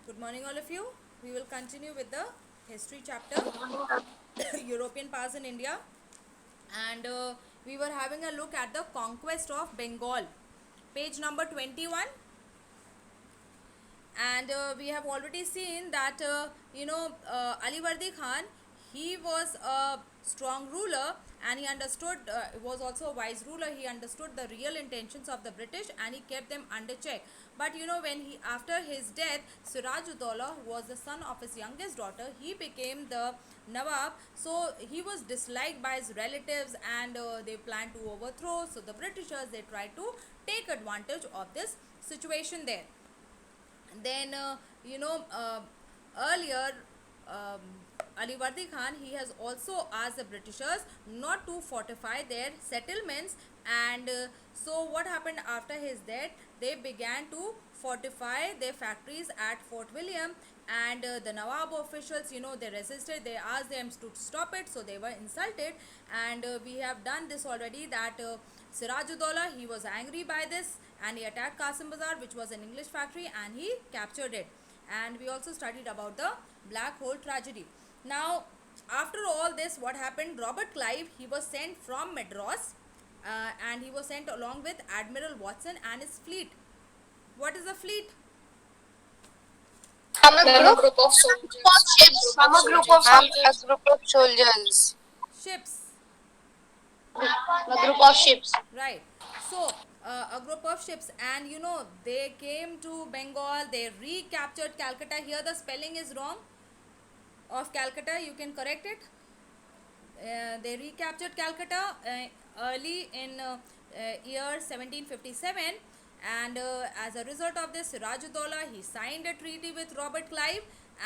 Good morning, all of you. We will continue with the history chapter, European powers in India, and we were having a look at the conquest of Bengal, page number 21. And we have already seen that Ali Vardi Khan, he was a strong ruler, and he understood, was also a wise ruler. He understood the real intentions of the British, and he kept them under check. But when he, after his death, Siraj Uddola, who was the son of his youngest daughter, he became the Nawab. So he was disliked by his relatives, and they planned to overthrow. So the Britishers, they tried to take advantage of this situation there. Then earlier, um, Ali Vardi Khan, he has also asked the Britishers not to fortify their settlements, and so what happened after his death, they began to fortify their factories at Fort William, and the Nawab officials, they resisted. They asked them to stop it, so they were insulted. And we have done this already, that Sirajuddaulah, he was angry by this, and he attacked Qasim Bazaar, which was an English factory, and he captured it. And we also studied about the Black Hole tragedy. Now, after all this, what happened? Robert Clive, he was sent from Madras, and he was sent along with Admiral Watson and his fleet. What is a fleet? A group of ships. A group of soldiers. Ships. A group of ships. Right. So, a group of ships, and they came to Bengal, they recaptured Calcutta. Here, the spelling is wrong of Calcutta, you can correct it. They recaptured Calcutta early in year 1757, and as a result of this, Sirajuddaulah, he signed a treaty with Robert Clive,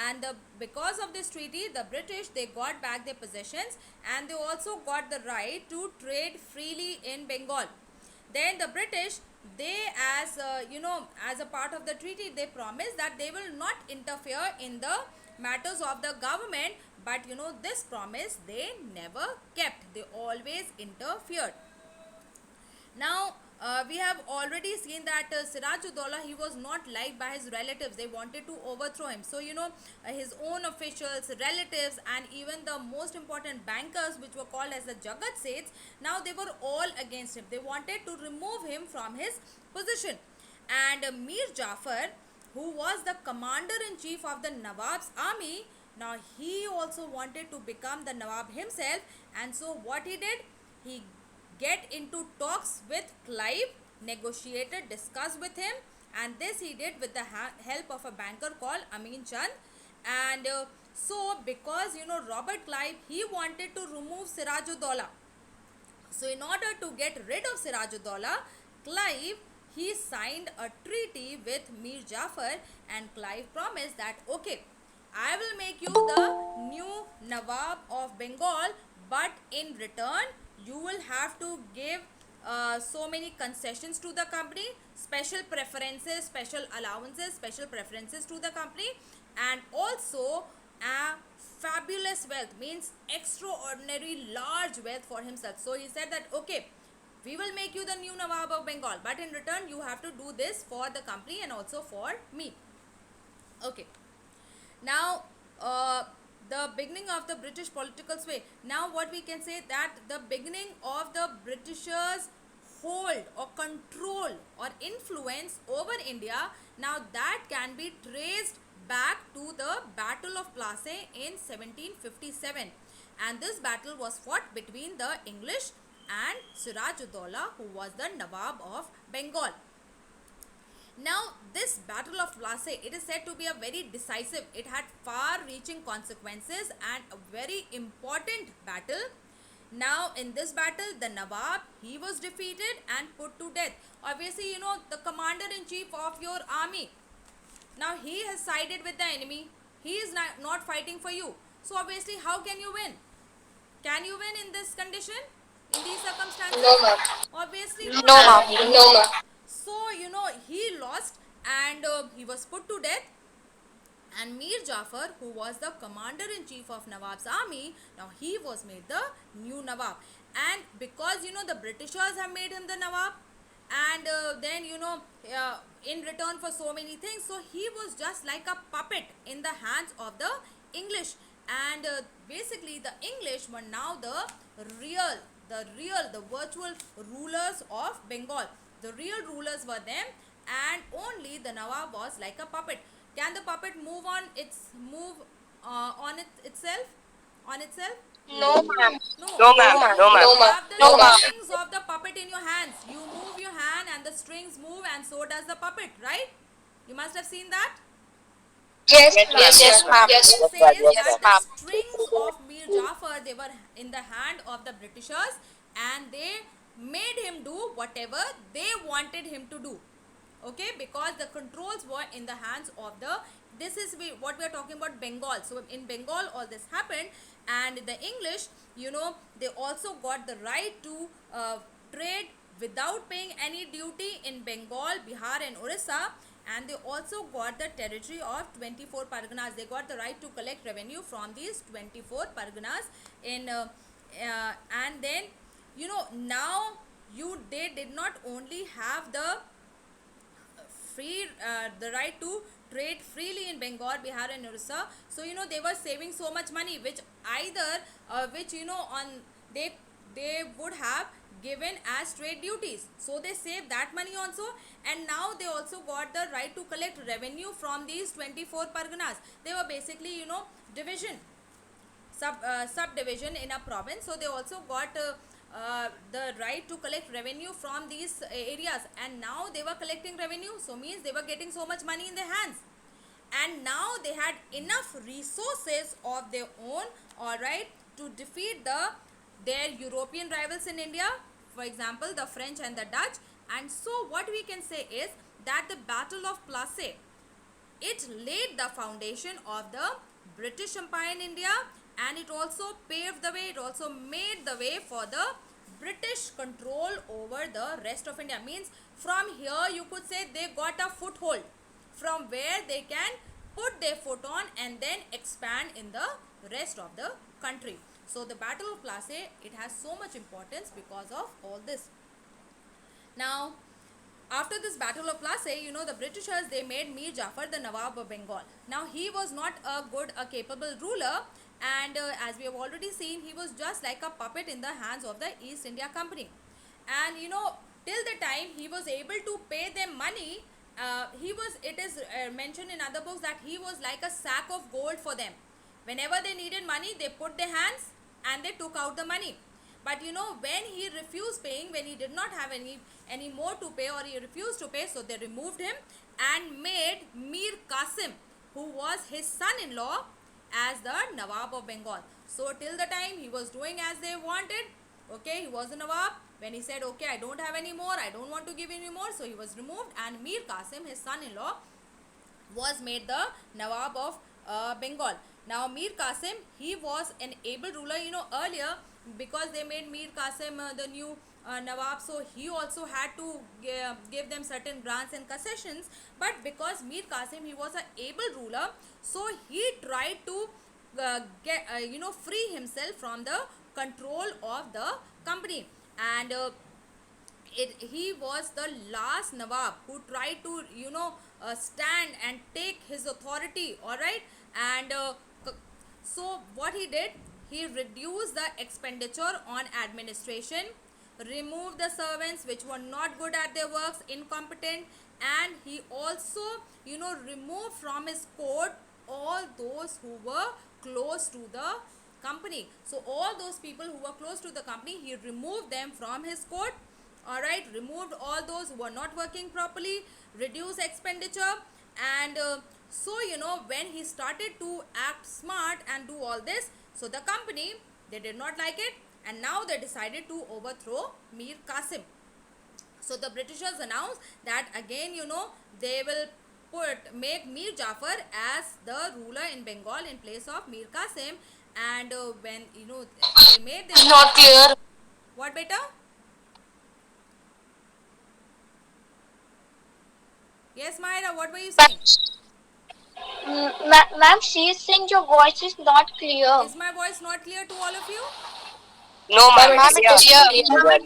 and because of this treaty, the British, they got back their possessions, and they also got the right to trade freely in Bengal. Then the British, they, as as a part of the treaty, they promised that they will not interfere in the matters of the government. But this promise they never kept. They always interfered. Now, we have already seen that Sirajuddaulah, he was not liked by his relatives. They wanted to overthrow him. So, his own officials, relatives, and even the most important bankers, which were called as the Jagat Seths, now they were all against him. They wanted to remove him from his position. And Mir Jafar, who was the commander-in-chief of the Nawab's army, now he also wanted to become the Nawab himself. And so what he did, he get into talks with Clive, negotiated, discussed with him, and this he did with the help of a banker called Amin Chand. And so because Robert Clive, he wanted to remove Sirajuddaulah. So in order to get rid of Sirajuddaulah, Clive, he signed a treaty with Mir Jafar, and Clive promised that, okay, I will make you the new Nawab of Bengal, but in return, you will have to give so many concessions to the company, special preferences, special allowances, special preferences to the company, and also a fabulous wealth, means extraordinary large wealth for himself. So he said that, okay, we will make you the new Nawab of Bengal, but in return you have to do this for the company and also for me. Okay. Now, the beginning of the British political sway. Now, what we can say, that the beginning of the Britishers' hold or control or influence over India, now that can be traced back to the Battle of Plassey in 1757. And this battle was fought between the English and Sirajuddaulah, who was the Nawab of Bengal. Now, this Battle of Plassey, it is said to be a very decisive, it had far-reaching consequences and a very important battle. Now, in this battle, the Nawab, he was defeated and put to death. Obviously, the commander-in-chief of your army, now he has sided with the enemy. He is not fighting for you. So, obviously, how can you win? Can you win in this condition? In these circumstances? No, ma'am. Obviously, No, ma'am. No, ma'am. so, he lost, and he was put to death. And Mir Jafar, who was the commander-in-chief of Nawab's army, now he was made the new Nawab. And because, the Britishers have made him the Nawab, and then, in return for so many things. So he was just like a puppet in the hands of the English. And basically the English were now real the virtual rulers of Bengal. The real rulers were them, and only the Nawab was like a puppet. Can the puppet move on itself, on itself? No, ma'am. No. No, ma'am. No, You ma'am. have the No, ma'am. strings of the puppet in your hands. You move your hand and the strings move, and so does the puppet, right? You must have seen that. Yes, Yes, ma'am. Yes, ma'am. It Yes, says ma'am. Yes, that ma'am. the strings of Mir Jafar, they were in the hand of the Britishers, and they made him do whatever they wanted him to do. Okay, because the controls were in the hands of the, this is what we are talking about, Bengal. So in Bengal all this happened, and the English, they also got the right to trade without paying any duty in Bengal, Bihar and Orissa. And they also got the territory of 24 parganas. They got the right to collect revenue from these 24 parganas in and then, now they did not only have the right to trade freely in Bengal, Bihar and Orissa. So they were saving so much money, which either which on they would have given as trade duties. So they saved that money also, and now they also got the right to collect revenue from these 24 parganas. They were basically division, subdivision in a province. So they also got the right to collect revenue from these areas, and now they were collecting revenue, so means they were getting so much money in their hands, and now they had enough resources of their own, all right, to defeat their European rivals in India, for example the French and the Dutch. And so what we can say is that the Battle of Plassey, it laid the foundation of the British Empire in India, and it also paved the way, it also made the way for the British control over the rest of India. Means from here you could say they got a foothold from where they can put their foot on and then expand in the rest of the country. So the Battle of Plassey, it has so much importance because of all this. Now, after this Battle of Plassey, the Britishers, they made Mir Jafar the Nawab of Bengal. Now, he was not a capable ruler, and as we have already seen, he was just like a puppet in the hands of the East India Company. And till the time he was able to pay them money, it is mentioned in other books that he was like a sack of gold for them. Whenever they needed money, they put their hands and they took out the money. But when he refused paying, when he did not have any more to pay, or he refused to pay, so they removed him and made Mir Qasim, who was his son-in-law, as the Nawab of Bengal. So till the time he was doing as they wanted, okay, he was the Nawab. When he said, okay, I don't have any more, I don't want to give any more, so he was removed, and Mir Qasim, his son-in-law, was made the Nawab of Bengal. Now Mir Qasim, he was an able ruler. Earlier, because they made Mir Qasim the new Nawab, so he also had to give them certain grants and concessions. But because Mir Qasim, he was an able ruler, so he tried to free himself from the control of the company. And he was the last Nawab who tried to stand and take his authority, all right. And so what he did, he reduced the expenditure on administration, removed the servants which were not good at their works, incompetent, and he also removed from his court all those who were close to the company. So all those people who were close to the company, he removed them from his court, all right, removed all those who were not working properly, reduced expenditure. And so when he started to act smart and do all this, so the company, they did not like it, and now they decided to overthrow Mir Qasim. So the Britishers announced that again they will make Mir Jafar as the ruler in Bengal in place of Mir Qasim. And when they made this, Not clear. what, beta? Yes, Myra, what were you saying? Ma'am, she is saying your voice is not clear. Is my voice not clear to all of you? No, ma'am. Ma'am, it is clear. Your voice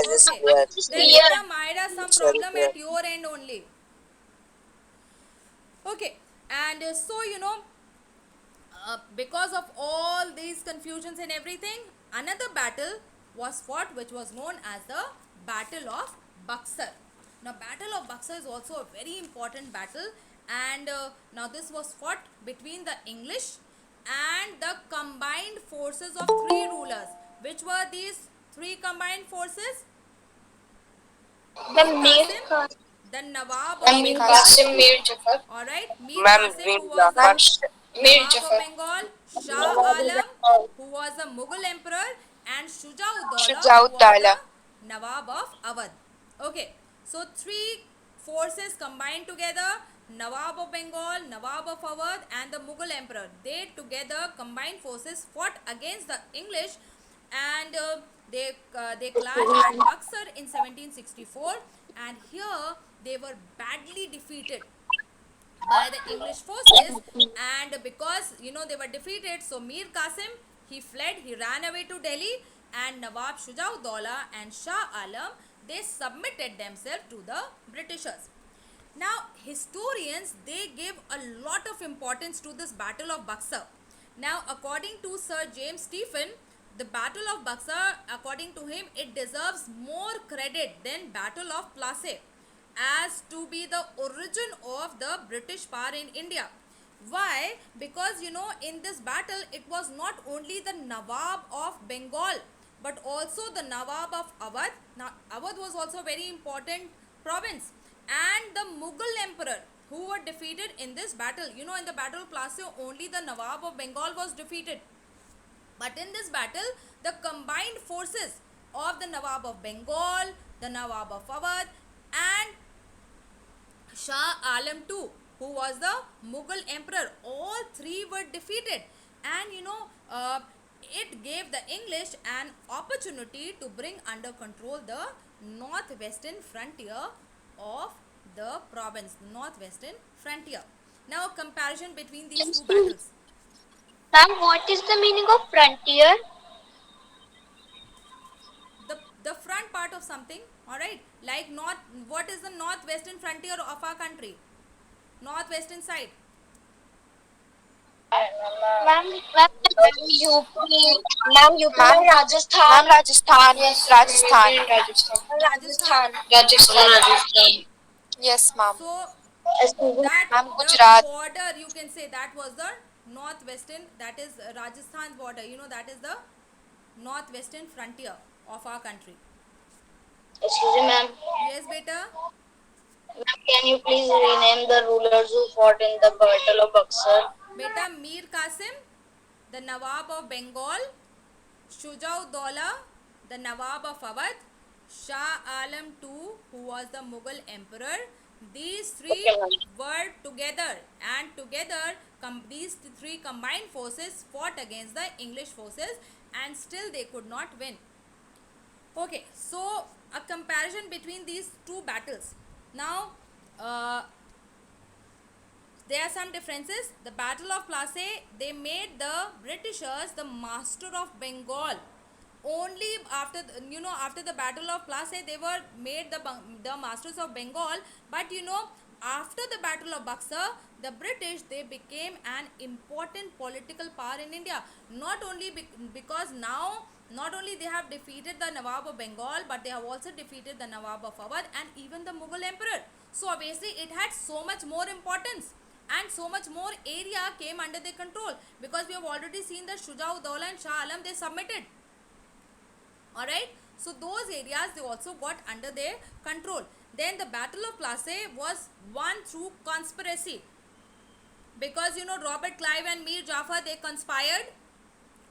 is Okay. clear. Then Clear. beta, Myra, some It's very problem clear. at your end only. Okay, and because of all these confusions and everything, another battle was fought which was known as the Battle of Buxar. Now, Battle of Buxar is also a very important battle, and now this was fought between the English and the combined forces of three rulers. Which were these three combined forces? The Mir Mir Qasim, Qasim. the Nawab of Mir Bengal. Qasim, Mir Jafar. Alright, Mir Ma'am, Qasim, Mir who was Jafar. the Mir Nawab of Jafar. Bengal, Shah Alam, who was the Mughal emperor, and Shujauddaulah, who was Shujauddaulah. the Nawab of Awadh. Okay, so three forces combined together: Nawab of Bengal, Nawab of Awadh, and the Mughal emperor. They together combined forces fought against the English, and they clashed at Buxar in 1764, and here they were badly defeated by the English forces. And because they were defeated, so Mir Qasim, he fled, he ran away to Delhi, and Nawab Shujauddaulah and Shah Alam, they submitted themselves to the Britishers. Now, historians, they give a lot of importance to this Battle of Buxar. Now, according to Sir James Stephen, the Battle of Buxar, according to him, it deserves more credit than Battle of Plassey as to be the origin of the British power in India. Why? Because in this battle, it was not only the Nawab of Bengal but also the Nawab of Awadh. Now, Awadh was also a very important province, and the Mughal emperor who were defeated in this battle. In the Battle of Plassey, only the Nawab of Bengal was defeated. But in this battle, the combined forces of the Nawab of Bengal, the Nawab of Awadh, and Shah Alam II, who was the Mughal emperor, all three were defeated. And it gave the English an opportunity to bring under control the northwestern frontier of the province, northwestern frontier. Now, a comparison between these two battles. Ma'am, what is the meaning of frontier? The front part of something, all right, like north. What is the northwestern frontier of our country? Northwestern side. Ma'am, UP Ma'am, में Rajasthan. Ma'am, Rajasthan. Yes, Rajasthan. Rajasthan. Rajasthan. Yes, ma'am. So Excuse me. that Ma'am, the Gujarat. border, you can say, that was the northwestern, that is Rajasthan border. That is the northwestern frontier of our country. Excuse me, ma'am. Yes, beta. Ma'am, can you please rename the rulers who fought in the Battle of Buxar? Beta, Mir Qasim, the Nawab of Bengal, Shujauddaulah, the Nawab of Awadh, Shah Alam II, who was the Mughal emperor. These three Okay, ma'am. were together, and together these three combined forces fought against the English forces, and still they could not win. Okay, so a comparison between these two battles. Now, there are some differences. The Battle of Plassey, they made the Britishers the master of Bengal. Only after after the Battle of Plassey, they were made the masters of Bengal. But after the Battle of Buxar, the British, they became an important political power in India. Not only because now, not only they have defeated the Nawab of Bengal, but they have also defeated the Nawab of Awadh and even the Mughal emperor. So obviously it had so much more importance, and so much more area came under their control, because we have already seen that Shujauddaulah and Shah Alam, they submitted. Alright, so those areas, they also got under their control. Then the Battle of Plassey was won through conspiracy, because Robert Clive and Mir Jafar, they conspired.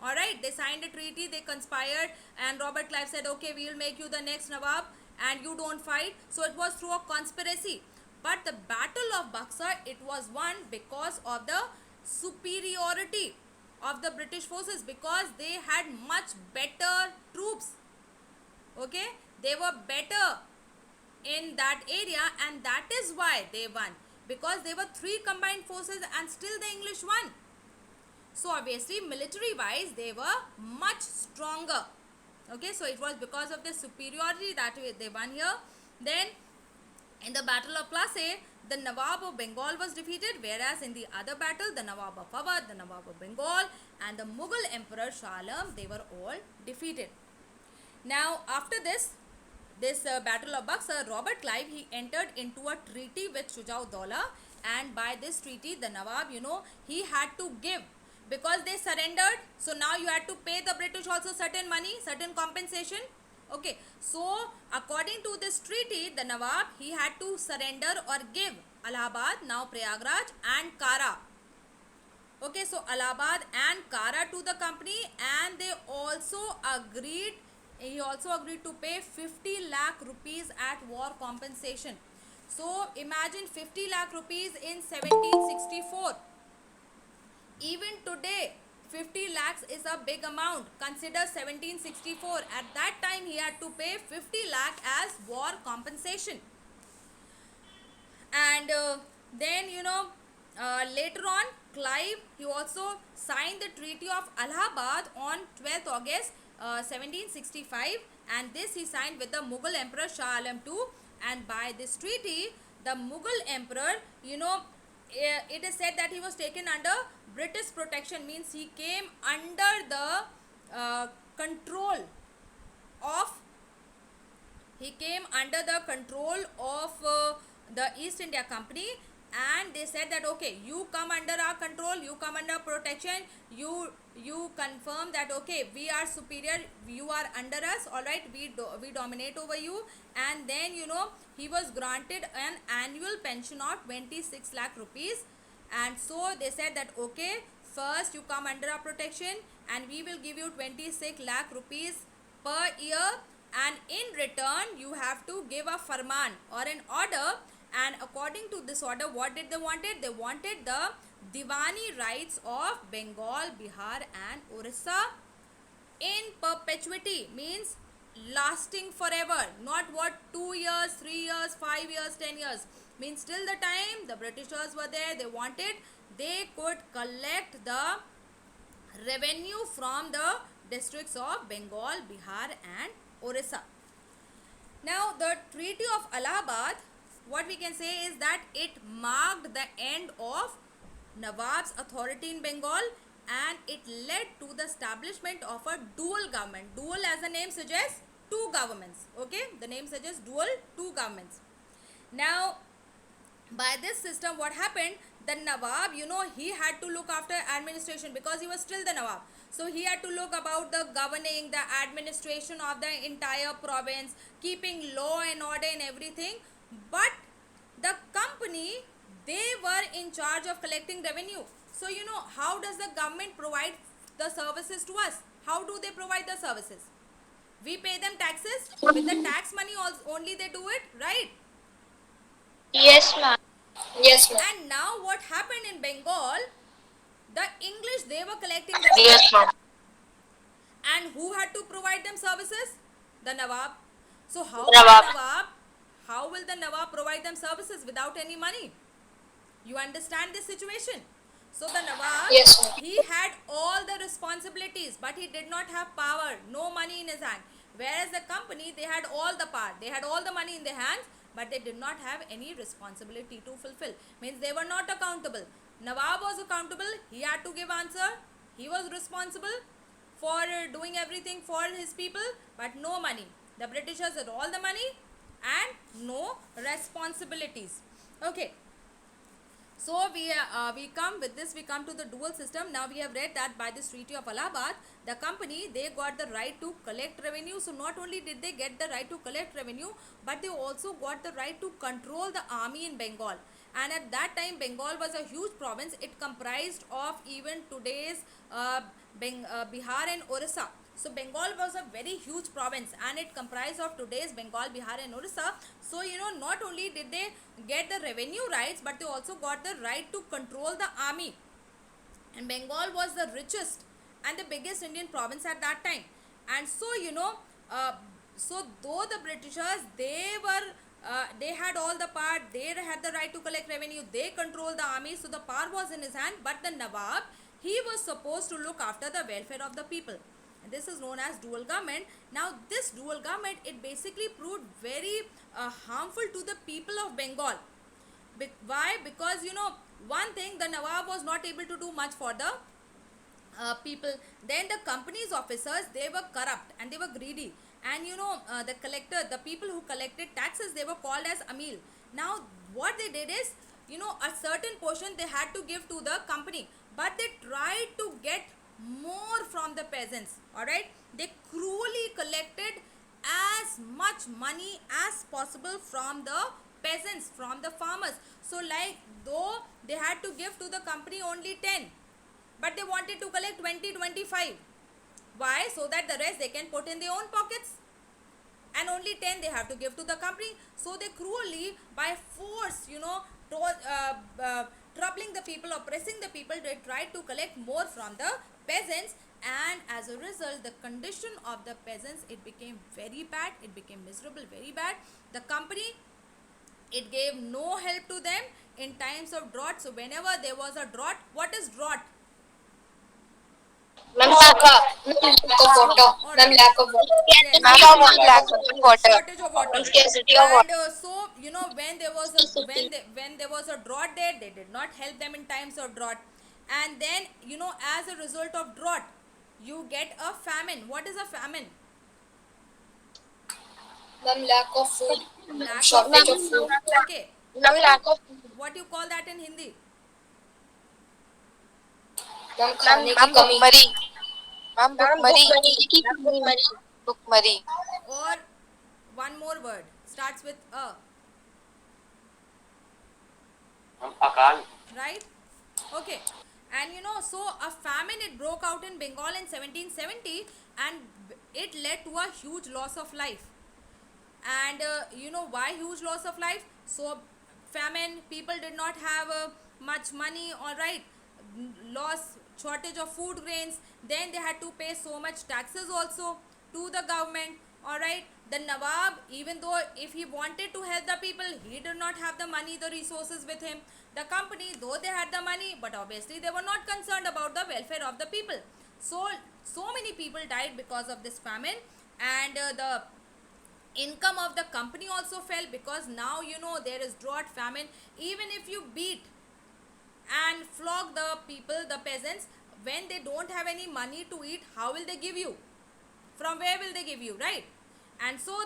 Alright, they signed a treaty, they conspired, and Robert Clive said, okay, we will make you the next Nawab and you don't fight. So it was through a conspiracy. But the Battle of Buxar, it was won because of the superiority of the British forces, because they had much better troops. Okay, they were better in that area, and that is why they won, because they were three combined forces and still the English won. So obviously military wise, they were much stronger. Okay, so it was because of the superiority that they won here. Then in the Battle of Plassey, the Nawab of Bengal was defeated, whereas in the other battle, the Nawab of Awadh, the Nawab of Bengal, and the Mughal Emperor Shah Alam, they were all defeated. Now, after this battle of Buxar, Robert Clive, he entered into a treaty with Shuja'ud-Dawla, and by this treaty, the Nawab, he had to give, because they surrendered. So now you had to pay the British also certain money, certain compensation. Okay, so according to this treaty, the Nawab, he had to surrender or give Allahabad, now Prayagraj, and Kara. Okay, so Allahabad and Kara to the company, and they also agreed, he also agreed to pay 50 lakh rupees at war compensation. So imagine 50 lakh rupees in 1764. Even today, 50 lakhs is a big amount. Consider 1764. At that time, he had to pay 50 lakh as war compensation. And then, later on, Clive, he also signed the Treaty of Allahabad on 12th August 1765, and this he signed with the Mughal Emperor Shah Alam II. And by this treaty, the Mughal Emperor, it is said that he was taken under British protection, means he came under the control of the East India Company, and they said that okay, you come under our control, you come under protection, you confirm that okay, we are superior, you are under us, all right, we dominate over you. And then he was granted an annual pension of 26 lakh rupees. And so they said that okay, first you come under our protection and we will give you 26 lakh rupees per year, and in return you have to give a farman or an order. And according to this order, what did they wanted? They wanted the Diwani rights of Bengal, Bihar and Orissa in perpetuity, means lasting forever, not what 2 years, 3 years, 5 years, 10 years, means till the time the Britishers were there, they could collect the revenue from the districts of Bengal, Bihar and Orissa. Now the Treaty of Allahabad, what we can say is that it marked the end of Nawab's authority in Bengal, and it led to the establishment of a dual government. Dual, as the name suggests, two governments. Okay, the name suggests dual, two governments. Now by this system, what happened, the Nawab, he had to look after administration, because he was still the Nawab. So he had to look about the governing, the administration of the entire province, keeping law and order and everything. But the company, they were in charge of collecting revenue. So how does the government provide the services to us? How do they provide the services? We pay them taxes. With the tax money only they do it, right? Yes, ma'am. Yes, ma'am. And now what happened in Bengal, the English, they were collecting Yes, revenue. ma'am. And who had to provide them services? The Nawab. So how will the Nawab provide them services without any money? You understand this situation? So the Nawab, Yes, ma'am. he had all the responsibilities, but he did not have power, no money in his hand. Whereas the company, they had all the power, they had all the money in their hands, but they did not have any responsibility to fulfill. Means they were not accountable. Nawab was accountable, he had to give answer, he was responsible for doing everything for his people, but no money. The Britishers had all the money and no responsibilities. Okay. So we come to the dual system. Now we have read that by this Treaty of Allahabad, the company, they got the right to collect revenue. So not only did they get the right to collect revenue, but they also got the right to control the army in Bengal. And at that time, Bengal was a huge province. It comprised of even today's Bihar and Orissa. So Bengal was a very huge province, and it comprised of today's Bengal, Bihar and Orissa. So not only did they get the revenue rights, but they also got the right to control the army. And Bengal was the richest and the biggest Indian province at that time. And so so though the Britishers, they had all the power, they had the right to collect revenue, they controlled the army, so the power was in his hand. But the Nawab, he was supposed to look after the welfare of the people. This is known as dual government. Now this dual government, it basically proved very harmful to the people of Bengal. Why? Because one thing, the Nawab was not able to do much for the people. Then the company's officers, they were corrupt and they were greedy, and the collector, the people who collected taxes, they were called as Amil. Now what they did is, a certain portion they had to give to the company, but they tried to get more from the peasants. All right, they cruelly collected as much money as possible from the peasants, from the farmers. So like, though they had to give to the company only 10, but they wanted to collect 20, 25. Why? So that the rest they can put in their own pockets, and only 10 they have to give to the company. So they cruelly, by force, troubling the people, oppressing the people, they tried to collect more from the peasants. And as a result, the condition of the peasants, it became very bad, it became miserable, very bad. The company, it gave no help to them in times of drought. So whenever there was a drought, what is drought? Ma'am, lack of water. All Ma'am, right. lack of water. Yes, Ma'am, lack of water. shortage of water. Scarcity of And water. so when there was a when there was a drought there, they did not help them in times of drought. And then as a result of drought, you get a famine. What is a famine? Ma'am, lack of food. Lack of Shortage of food. food. Okay, Ma'am, lack of what do you call that in Hindi? ma'am, खाने की Ma'am, कमी. Bhukmari. Ma'am, Bhukmari. Bhukmari. Bhukmari. Or one more word starts with a, Akal. right? Okay. And so a famine, it broke out in Bengal in 1770, and it led to a huge loss of life. And why huge loss of life? So famine, people did not have much money, all right, loss, shortage of food grains. Then they had to pay so much taxes also to the government. All right, the Nawab, even though if he wanted to help the people, he did not have the money, the resources with him. The company, though they had the money, but obviously they were not concerned about the welfare of the people. So many people died because of this famine. And the income of the company also fell, because now there is drought, famine. Even if you beat and flog the people, the peasants, when they don't have any money to eat, how will they give you? From where will they give you, right? And so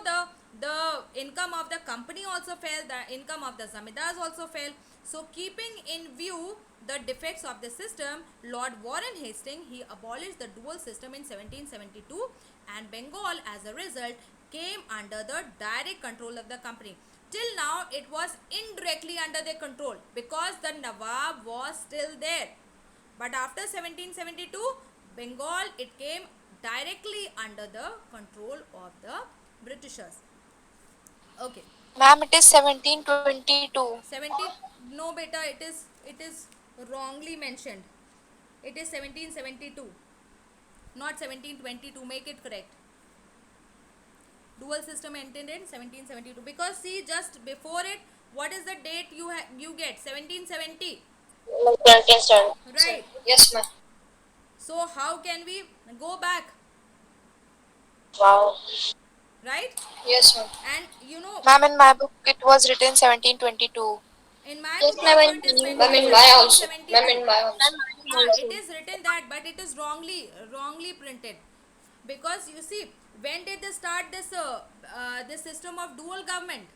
the income of the company also fell, the income of the zamindars also fell. So keeping in view the defects of the system, Lord Warren Hastings, he abolished the dual system in 1772, and Bengal as a result came under the direct control of the company. Till now it was indirectly under their control, because the Nawab was still there. But after 1772, Bengal, it came directly under the control of the Britishers. Okay. Ma'am, it is 1722. 70, no beta, it is wrongly mentioned. It is 1772, not 1722. Make it correct. Dual system ended in 1772, because see, just before it, what is the date you get? 1770, right? Yes, ma'am. So how can we go back, Wow. right? Yes, ma'am. And Ma'am, in my book, it was written 1722. in my Yes, book ma'am. also it is Ma'am, in mentioned my also. 1772. Ma'am, in my also. It is written that, but it is wrongly printed. Because you see, when did they start this system of dual government?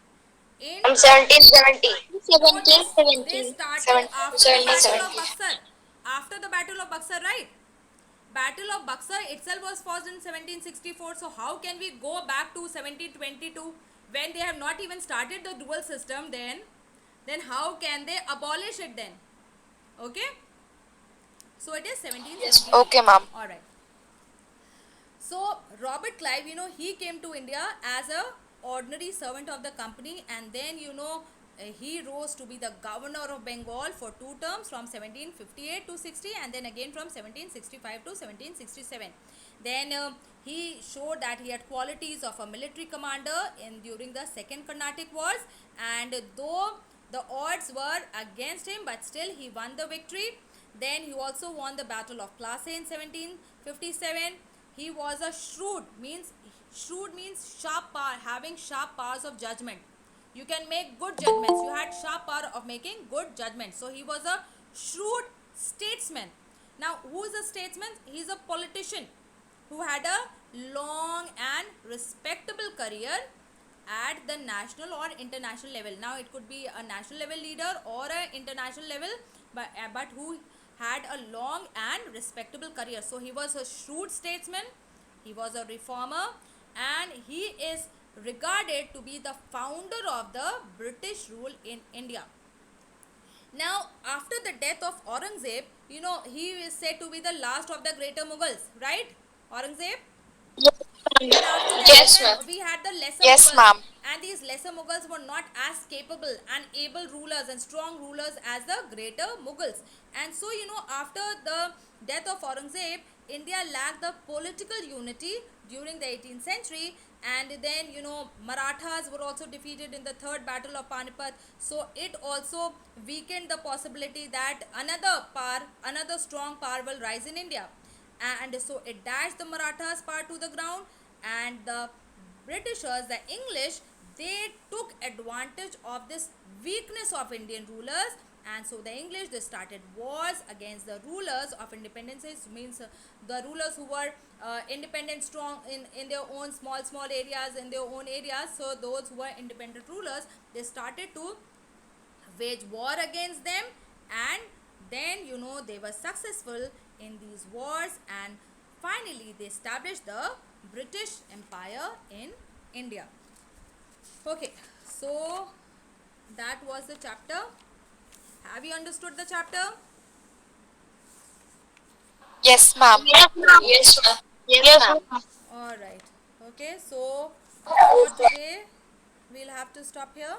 In Ma'am, 1770. no, they started after the Battle of 1770. Buxar. After the Battle of Buxar, right? Battle of Buxar itself was fought in 1764. So how can we go back to 1722 when they have not even started the dual system? Then how can they abolish it then? Okay. So it is 1770. Okay, ma'am. All right. So Robert Clive, he came to India as a ordinary servant of the company, and then he rose to be the governor of Bengal for 2 terms, from 1758 to 60, and then again from 1765 to 1767. Then he showed that he had qualities of a military commander during the Second Carnatic Wars, and though the odds were against him, but still he won the victory. Then he also won the Battle of Plassey in 1757. He was a shrewd means sharp power, having sharp powers of judgment. You can make good judgments. You had sharp power of making good judgments. So he was a shrewd statesman. Now, who is a statesman? He is a politician who had a long and respectable career at the national or international level. Now, it could be a national level leader or an international level, but who had a long and respectable career. So, he was a shrewd statesman, he was a reformer, and he is regarded to be the founder of the British rule in India. Now, after the death of Aurangzeb, he is said to be the last of the greater Mughals, right? Aurangzeb? And after that, Yes, then ma'am. we had the lesser Yes, Mughals, ma'am. and these lesser Mughals were not as capable and able rulers and strong rulers as the greater Mughals. And so, after the death of Aurangzeb, India lacked the political unity during the 18th century, and then Marathas were also defeated in the third battle of Panipat. So it also weakened the possibility that another strong power will rise in India, and so it dashed the Marathas power to the ground, and the Britishers, the English, they took advantage of this weakness of Indian rulers, and so the English, they started wars against the rulers of independences, means the rulers who were independent, strong in their own small areas, in their own areas. So those who were independent rulers, they started to wage war against them, and then they were successful in these wars, and finally they established the British Empire in India. Okay, so that was the chapter. Have you understood the chapter? Yes, ma'am. Yes, ma'am. Yes, ma'am. Yes, ma'am. All right. Okay, so for today we'll have to stop here.